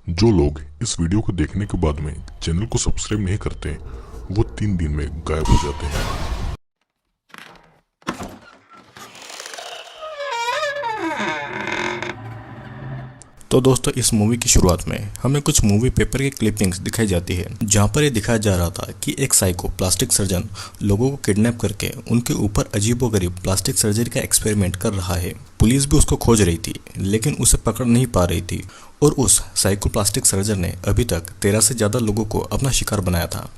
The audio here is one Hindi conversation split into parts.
जो लोग इस वीडियो को देखने के बाद में चैनल को सब्सक्राइब नहीं करते वो 3 दिन में गायब हो जाते हैं। तो दोस्तों, इस मूवी की शुरुआत में हमें कुछ मूवी पेपर की क्लिपिंग्स दिखाई जाती है, जहां पर यह दिखाया जा रहा था कि एक साइको प्लास्टिक सर्जन लोगों को किडनैप करके उनके ऊपर अजीबोगरीब प्लास्टिक सर्जरी का एक्सपेरिमेंट कर रहा है। पुलिस भी उसको खोज रही थी, लेकिन उसे पकड़ नहीं पा रही थी और उस साइको प्लास्टिक सर्जन ने अभी तक 13 से ज़्यादा लोगों को अपना शिकार बनाया था।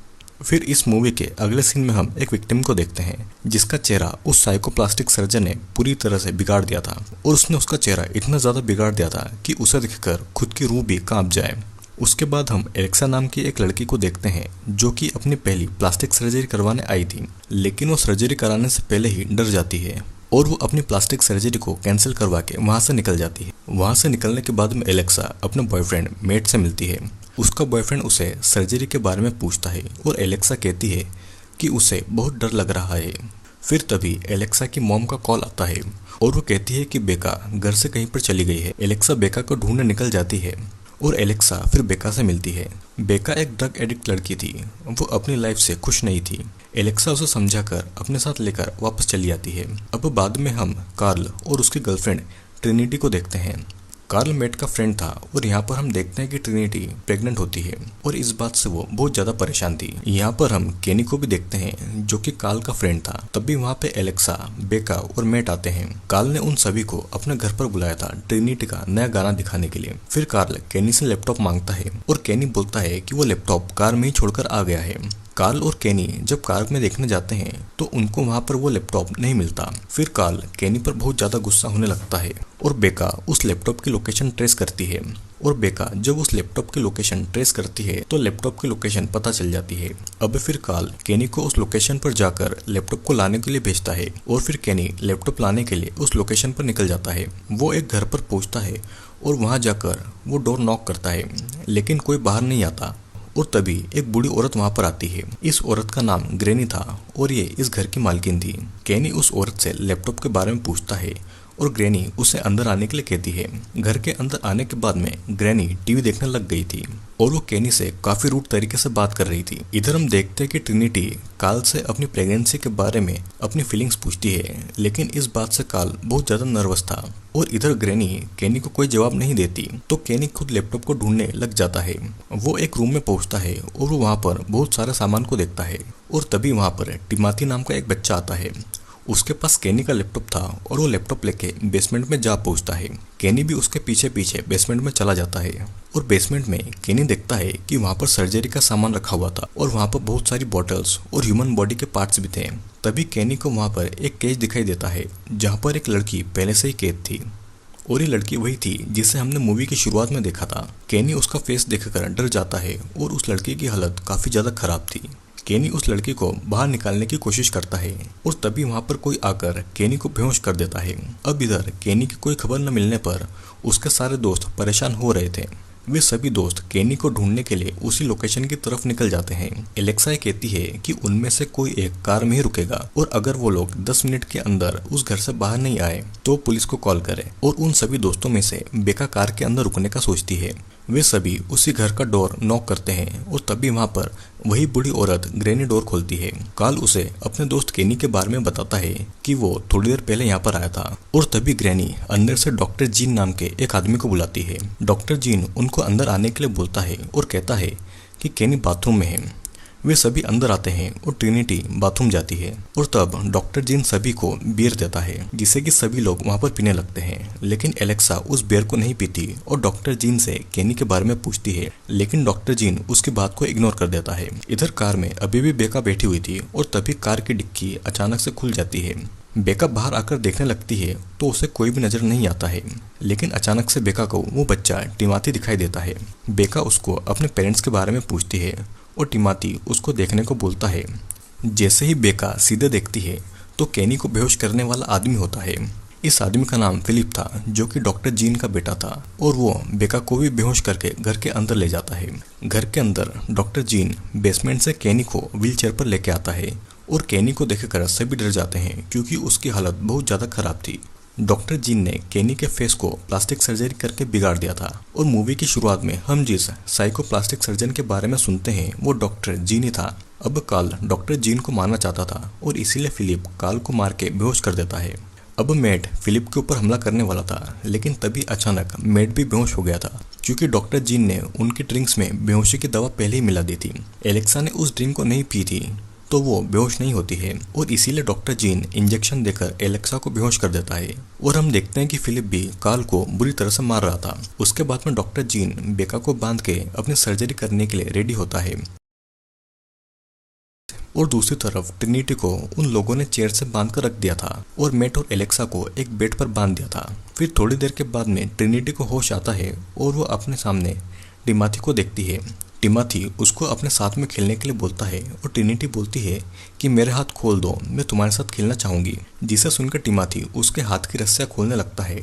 फिर इस मूवी के अगले सीन में हम एक विक्टिम को देखते हैं जिसका चेहरा उस साइकोप्लास्टिक सर्जन ने पूरी तरह से बिगाड़ दिया था और उसने उसका चेहरा इतना ज़्यादा बिगाड़ दिया था कि उसे देखकर खुद की रूह भी कांप जाए। उसके बाद हम एलेक्सा नाम की एक लड़की को देखते हैं जो कि अपनी पहली प्लास्टिक सर्जरी करवाने आई थी, लेकिन वो सर्जरी कराने से पहले ही डर जाती है और वो अपनी प्लास्टिक सर्जरी को कैंसिल करवा के वहाँ से निकल जाती है। वहाँ से निकलने के बाद में एलेक्सा अपने बॉयफ्रेंड मेट से मिलती है। उसका बॉयफ्रेंड उसे सर्जरी के बारे में पूछता है और एलेक्सा कहती है कि उसे बहुत डर लग रहा है। फिर तभी एलेक्सा की मॉम का कॉल आता है और वो कहती है कि बेका घर से कहीं पर चली गई है। एलेक्सा बेका को ढूंढने निकल जाती है और एलेक्सा फिर बेका से मिलती है। बेका एक ड्रग एडिक्ट लड़की थी, वो अपनी लाइफ से खुश नहीं थी। एलेक्सा उसे समझाकर अपने साथ लेकर वापस चली आती है। अब बाद में हम कार्ल और उसकी गर्लफ्रेंड ट्रिनिटी को देखते हैं। कार्ल मेट का फ्रेंड था और यहाँ पर हम देखते हैं कि ट्रिनिटी प्रेग्नेंट होती है और इस बात से वो बहुत ज़्यादा परेशान थी। यहाँ पर हम केनी को भी देखते हैं जो कि कार्ल का फ्रेंड था। तभी वहाँ पे एलेक्सा, बेका और मेट आते हैं। कार्ल ने उन सभी को अपने घर पर बुलाया था ट्रिनिटी का नया गाना दिखाने के लिए। फिर कार्ल केनी से लैपटॉप मांगता है और केनी बोलता है कि वो लैपटॉप कार में ही छोड़कर आ गया है। कार्ल और केनी जब कार में देखने जाते हैं तो उनको वहाँ पर वो लैपटॉप नहीं मिलता। फिर कार्ल केनी पर बहुत ज़्यादा गुस्सा होने लगता है और बेका उस लैपटॉप की लोकेशन ट्रेस करती है और बेका जब उस लैपटॉप की लोकेशन ट्रेस करती है तो लैपटॉप की लोकेशन पता चल जाती है। अब फिर कार्ल केनी को उस लोकेशन पर जाकर लैपटॉप को लाने के लिए भेजता है और फिर केनी लैपटॉप लाने के लिए उस लोकेशन पर निकल जाता है। वो एक घर पर पहुँचता है और वहाँ जाकर वो डोर नॉक करता है, लेकिन कोई बाहर नहीं आता और तभी एक बूढ़ी औरत वहां पर आती है। इस औरत का नाम ग्रैनी था और ये इस घर की मालकिन थी। केनी उस औरत से लैपटॉप के बारे में पूछता है और ग्रैनी उसे अंदर आने के लिए कहती है। घर के अंदर आने के बाद में ग्रैनी टीवी देखने लग गई थी और वो केनी से काफी रूड तरीके से बात कर रही थी। इधर हम देखते हैं कि ट्रिनिटी कार्ल से अपनी प्रेगनेंसी के बारे में अपनी फीलिंग्स पूछती है, लेकिन इस बात से कार्ल बहुत ज्यादा नर्वस था और इधर ग्रैनी केनी को कोई जवाब नहीं देती तो केनी खुद लैपटॉप को ढूंढने लग जाता है। वो एक रूम में पहुंचता है और वो वहां पर बहुत सारे सामान को देखता है और तभी वहां पर टिमाथी नाम का एक बच्चा आता है। उसके पास केनी का लैपटॉप था और वो लैपटॉप लेके बेसमेंट में जा पहुंचता है। केनी भी उसके पीछे पीछे बेसमेंट में चला जाता है और बेसमेंट में केनी देखता है कि वहां पर सर्जरी का सामान रखा हुआ था और वहां पर बहुत सारी बॉटल्स और ह्यूमन बॉडी के पार्ट्स भी थे। तभी केनी को वहां पर एक केज दिखाई देता है जहाँ पर एक लड़की पहले से ही कैद थी और ये लड़की वही थी जिसे हमने मूवी की शुरुआत में देखा था। केनी उसका फेस देखकर डर जाता है और उस लड़की की हालत काफी ज्यादा खराब थी। केनी उस लड़की को बाहर निकालने की कोशिश करता है और तभी वहां पर कोई आकर केनी को बेहोश कर देता है। अब इधर केनी की कोई खबर न मिलने पर उसके सारे दोस्त परेशान हो रहे थे। वे सभी दोस्त केनी को ढूंढने के लिए उसी लोकेशन की तरफ निकल जाते हैं। एलेक्सा कहती है कि उनमें से कोई एक कार में ही रुकेगा और अगर वो लोग 10 मिनट के अंदर उस घर से बाहर नहीं आए तो पुलिस को कॉल करे और उन सभी दोस्तों में से बेका कार के अंदर रुकने का सोचती है। वे सभी उसी घर का डोर नॉक करते हैं और तभी वहां पर वही बूढ़ी औरत ग्रैनी डोर खोलती है। कार्ल उसे अपने दोस्त केनी के बारे में बताता है कि वो थोड़ी देर पहले यहाँ पर आया था और तभी ग्रैनी अंदर से डॉक्टर जीन नाम के एक आदमी को बुलाती है। डॉक्टर जीन उनको अंदर आने के लिए बोलता है और कहता है कि केनी बाथरूम में है। वे सभी अंदर आते हैं और ट्रिनिटी बाथरूम जाती है और तब डॉक्टर जीन सभी को बियर देता है जिसे कि सभी लोग वहां पर पीने लगते हैं, लेकिन एलेक्सा उस बियर को नहीं पीती और डॉक्टर जीन से केनी के बारे में पूछती है, लेकिन डॉक्टर जीन उसकी बात को इग्नोर कर देता है। इधर कार में अभी भी बेका बैठी हुई थी और तभी कार की डिक्की अचानक से खुल जाती है। बेका बाहर आकर देखने लगती है तो उसे कोई भी नजर नहीं आता है, लेकिन अचानक से बेका को वो बच्चा टिमाथी दिखाई देता है। बेका उसको अपने पेरेंट्स के बारे में पूछती है और टिमाथी उसको देखने को बोलता है। जैसे ही बेका सीधे देखती है तो केनी को बेहोश करने वाला आदमी होता है। इस आदमी का नाम फिलिप था जो कि डॉक्टर जीन का बेटा था और वो बेका को भी बेहोश करके घर के अंदर ले जाता है। घर के अंदर डॉक्टर जीन बेसमेंट से केनी को व्हीलचेयर पर लेके आता है और केनी को देखकर सभी डर जाते हैं क्योंकि उसकी हालत बहुत ज़्यादा खराब थी। डॉक्टर जीन ने केनी के फेस को प्लास्टिक सर्जरी करके बिगाड़ दिया था और मूवी की शुरुआत में हम जिस साइको प्लास्टिक सर्जन के बारे में सुनते हैं वो डॉक्टर जीन ही था। अब कार्ल डॉक्टर जीन को मारना चाहता था और इसीलिए फिलिप कार्ल को मार के बेहोश कर देता है। अब मैट फिलिप के ऊपर हमला करने वाला था, लेकिन तभी अचानक मैट भी बेहोश हो गया था क्योंकि डॉक्टर जीन ने उनकी ड्रिंक्स में बेहोशी की दवा पहले ही मिला दी थी। एलेक्सा ने उस ड्रिंक को नहीं पी थी तो वो बेहोश नहीं होती है और इसीलिए डॉक्टर जीन इंजेक्शन देकर एलेक्सा को बेहोश कर देता है और हम देखते हैं कि फिलिप भी कार्ल को बुरी तरह से मार रहा था। उसके बाद में डॉक्टर जीन बेका को बांध के अपनी सर्जरी करने के लिए रेडी होता है और दूसरी तरफ ट्रिनिटी को उन लोगों ने चेयर से बांध कर रख दिया था और मैट और एलेक्सा को एक बेड पर बांध दिया था। फिर थोड़ी देर के बाद में ट्रिनिटी को होश आता है और वो अपने सामने टिमाथी को देखती है। टिमाथी उसको अपने साथ में खेलने के लिए बोलता है और ट्रिनिटी बोलती है कि मेरे हाथ खोल दो, मैं तुम्हारे साथ खेलना चाहूंगी। जिसे सुनकर टिमाथी उसके हाथ की रस्सियां खोलने लगता है,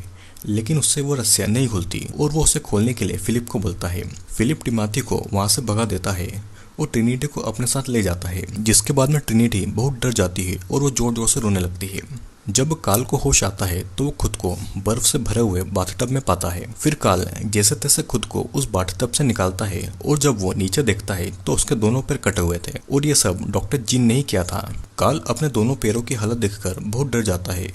लेकिन उससे वो रस्सियां नहीं खुलती और वो उसे खोलने के लिए फिलिप को बोलता है। फिलिप टिमाथी को वहां से भगा देता है और ट्रिनिटी को अपने साथ ले जाता है, जिसके बाद में ट्रिनिटी बहुत डर जाती है और वो जोर जोर से रोने लगती है। जब कार्ल को होश आता है तो वो खुद को बर्फ से भरे हुए बाथटब में पाता है। फिर कार्ल जैसे तैसे खुद को उस बाथटब से निकालता है और जब वो नीचे देखता है तो उसके दोनों पैर कटे हुए थे और ये सब डॉक्टर जीन ने ही किया था। कार्ल अपने दोनों पैरों की हालत देखकर बहुत डर जाता है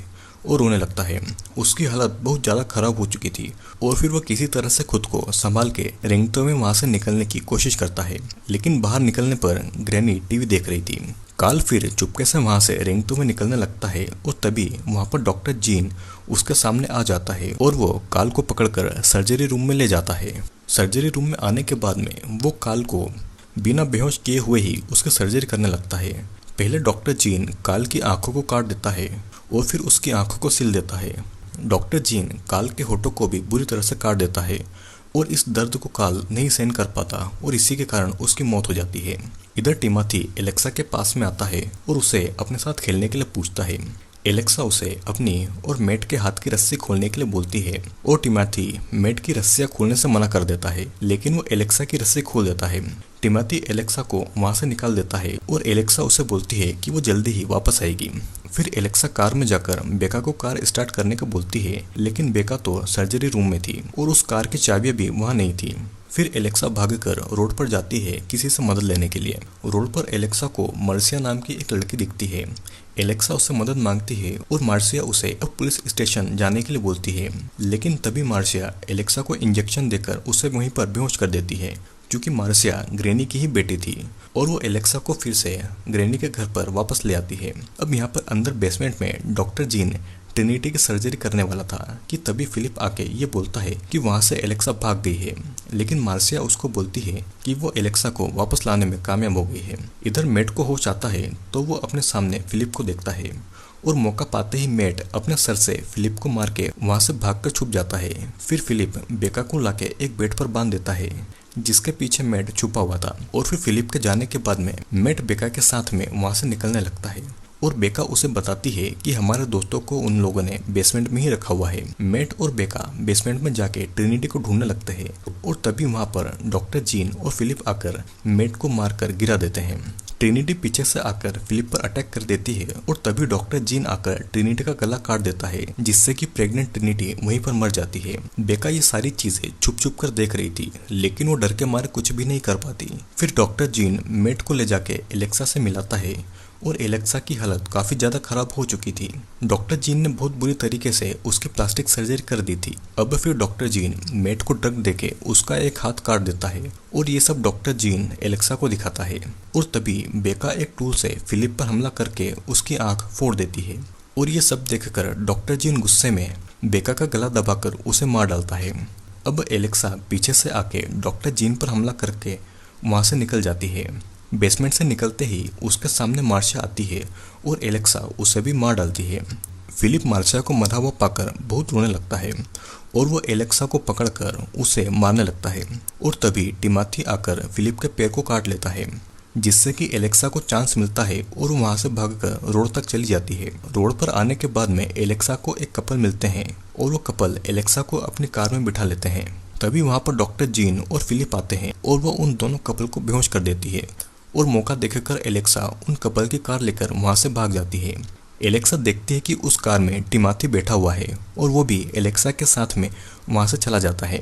और रोने लगता है। उसकी हालत बहुत ज़्यादा खराब हो चुकी थी और फिर वह किसी तरह से खुद को संभाल के रेंगते हुए वहाँ से निकलने की कोशिश करता है, लेकिन बाहर निकलने पर ग्रैनी टीवी देख रही थी। कार्ल फिर चुपके से वहाँ से रेंगते हुए निकलने लगता है और तभी वहाँ पर डॉक्टर जीन उसके सामने आ जाता है और वो कार्ल को पकड़कर सर्जरी रूम में ले जाता है। सर्जरी रूम में आने के बाद में वो कार्ल को बिना बेहोश किए हुए ही उसकी सर्जरी करने लगता है। पहले डॉक्टर जीन कार्ल की आंखों को काट देता है और फिर उसकी आंखों को सिल देता है। डॉक्टर जीन कार्ल के होठों को भी बुरी तरह से काट देता है और इस दर्द को कार्ल नहीं सहन कर पाता और इसी के कारण उसकी मौत हो जाती है। इधर टिमाथी एलेक्सा के पास में आता है और उसे अपने साथ खेलने के लिए पूछता है। एलेक्सा उसे अपनी और मैट के हाथ की रस्सी खोलने के लिए बोलती है और टिमाथी मैट की रस्सियां खोलने से मना कर देता है, लेकिन वो एलेक्सा की रस्सी खोल देता है। टिमाथी एलेक्सा को वहां से निकाल देता है और एलेक्सा उसे बोलती है कि वो जल्दी ही वापस आएगी। फिर एलेक्सा कार में जाकर बेका को कार स्टार्ट करने को बोलती है, लेकिन बेका तो सर्जरी रूम में थी और उस कार की चाबियां भी वहां नहीं थी। फिर एलेक्सा भागकर रोड पर जाती है किसी से मदद लेने के लिए। रोड पर एलेक्सा को मार्सिया नाम की एक लड़की दिखती है। एलेक्सा उससे मदद मांगती है और मार्सिया उसे अब पुलिस स्टेशन जाने के लिए बोलती है, लेकिन तभी मार्सिया एलेक्सा को इंजेक्शन देकर उसे वहीं पर बेहोश कर देती है, क्योंकि मार्सिया ग्रैनी की ही बेटी थी और वो एलेक्सा को फिर से ग्रैनी के घर पर वापस ले आती है। अब यहाँ पर अंदर बेसमेंट में डॉक्टर जीन ट्रिनिटी की सर्जरी करने वाला था कि तभी फिलिप आके ये बोलता है कि वहाँ से एलेक्सा भाग गई है, लेकिन मार्सिया उसको बोलती है कि वो एलेक्सा को वापस लाने में कामयाब हो गई है। इधर मैट को होश आता है तो वो अपने सामने फिलिप को देखता है और मौका पाते ही मैट अपने सर से फिलिप को मार के वहाँ से भागकर छुप जाता है। फिर फिलिप बेका को लाके एक बेड पर बांध देता है जिसके पीछे मैट छुपा हुआ था और फिर फिलिप के जाने के बाद में मैट बेका के साथ में वहाँ से निकलने लगता है और बेका उसे बताती है कि हमारे दोस्तों को उन लोगों ने बेसमेंट में ही रखा हुआ है। मैट और बेका बेसमेंट में जाके ट्रिनिटी को ढूंढने लगते हैं और तभी वहाँ पर डॉक्टर जीन और फिलिप आकर मैट को मारकर गिरा देते हैं। ट्रिनिटी पीछे से आकर फिलिप पर अटैक कर देती है और तभी डॉक्टर जीन आकर ट्रिनिटी का गला काट देता है, जिससे कि प्रेग्नेंट ट्रिनिटी वहीं पर मर जाती है। बेका ये सारी चीजें छुप छुप कर देख रही थी, लेकिन वो डर के मारे कुछ भी नहीं कर पाती। फिर डॉक्टर जीन मैट को ले जाके एलेक्सा से मिलाता है और एलेक्सा की हालत काफी ज्यादा खराब हो चुकी थी। डॉक्टर जीन ने बहुत बुरी तरीके से उसकी प्लास्टिक सर्जरी कर दी थी। अब फिर डॉक्टर जीन मैट को ड्रग देके उसका एक हाथ काट देता है और ये सब डॉक्टर जीन एलेक्सा को दिखाता है और तभी बेका एक टूल से फिलिप पर हमला करके उसकी आंख फोड़ देती है और ये सब देखकर डॉक्टर जीन गुस्से में बेका का गला दबाकर उसे मार डालता है। अब एलेक्सा पीछे से आके डॉक्टर जीन पर हमला करके वहां से निकल जाती है। बेसमेंट से निकलते ही उसके सामने मार्शिया आती है और एलेक्सा उसे भी मार डालती है। फिलिप मार्शिया को मरा हुआ पाकर बहुत रोने लगता है और वो एलेक्सा को पकड़कर उसे मारने लगता है और तभी टिमाथी आकर फिलिप के पैर को काट लेता है, जिससे कि एलेक्सा को चांस मिलता है और वो वहाँ से भागकर रोड तक चली जाती है। रोड पर आने के बाद में एलेक्सा को एक कपल मिलते हैं और वो कपल एलेक्सा को अपनी कार में बिठा लेते हैं। तभी वहाँ पर डॉक्टर जीन और फिलिप आते हैं और वो उन दोनों कपल को बेहोश कर देती है और मौका देखकर एलेक्सा उन कपल की कार लेकर वहां से भाग जाती है। एलेक्सा देखती है कि उस कार में टिमाथी बैठा हुआ है और वो भी एलेक्सा के साथ में वहाँ से चला जाता है।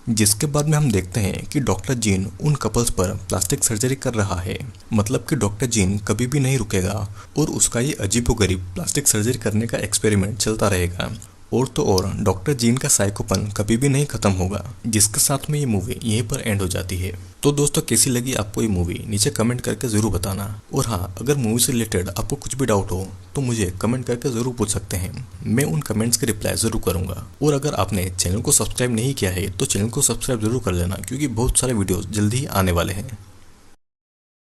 जिसके बाद में हम देखते हैं कि डॉक्टर जीन उन कपल्स पर प्लास्टिक सर्जरी कर रहा है। मतलब कि डॉक्टर जीन कभी भी नहीं रुकेगा और उसका ये अजीबोगरीब प्लास्टिक सर्जरी करने का एक्सपेरिमेंट चलता रहेगा। और तो और डॉक्टर जीन का साइकोपन कभी भी नहीं खत्म होगा। जिसके साथ में ये मूवी यहीं पर एंड हो जाती है। तो दोस्तों कैसी लगी आपको ये मूवी नीचे कमेंट करके जरूर बताना। और हाँ, अगर मूवी से रिलेटेड आपको कुछ भी डाउट हो तो मुझे कमेंट करके जरूर पूछ सकते हैं। मैं उन कमेंट्स के रिप्लाई जरूर करूंगा। और अगर आपने चैनल को सब्सक्राइब नहीं किया है तो चैनल को सब्सक्राइब जरूर कर लेना, क्योंकि बहुत सारे वीडियोस जल्दी ही आने वाले हैं।